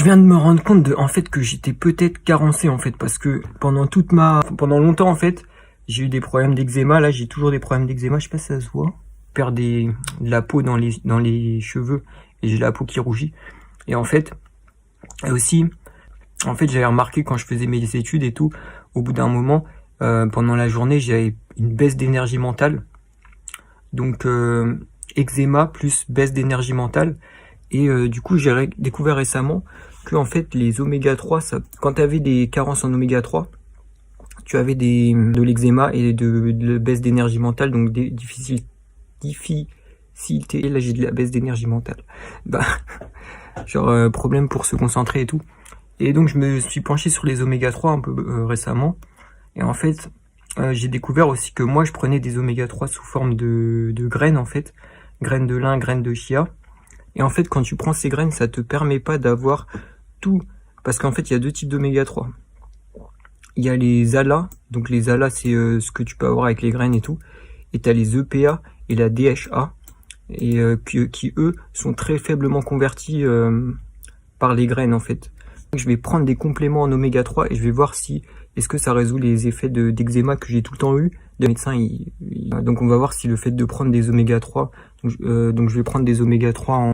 viens de me rendre compte en fait que j'étais peut-être carencé en fait parce que pendant longtemps en fait, j'ai eu des problèmes d'eczéma. Là, j'ai toujours des problèmes d'eczéma. Je sais pas si ça se voit. Je perds de la peau dans les cheveux et j'ai la peau qui rougit. Et en fait, aussi, j'avais remarqué quand je faisais mes études et tout, au bout d'un moment, pendant la journée, j'avais une baisse d'énergie mentale. Donc, eczéma plus baisse d'énergie mentale. Et du coup, j'ai découvert récemment que en fait, les oméga 3, quand tu avais des carences en oméga 3, tu avais de l'eczéma et de baisse d'énergie mentale, donc des difficultés. Là, j'ai de la baisse d'énergie mentale. Genre problème pour se concentrer et tout. Et donc, je me suis penché sur les oméga 3 un peu récemment. Et en fait, j'ai découvert aussi que moi, je prenais des oméga 3 sous forme de graines, en fait. Graines de lin, graines de chia. Et en fait, quand tu prends ces graines, ça te permet pas d'avoir tout. Parce qu'en fait, il y a deux types d'oméga 3. Il y a les ALA. Donc les ALA, c'est ce que tu peux avoir avec les graines et tout. Et tu as les EPA et la DHA. Et qui, eux, sont très faiblement convertis par les graines, en fait. Donc, je vais prendre des compléments en oméga 3 et je vais voir si est-ce que ça résout les effets d'eczéma que j'ai tout le temps eu. Le médecin, donc on va voir si le fait de prendre des oméga 3, donc je vais prendre des oméga 3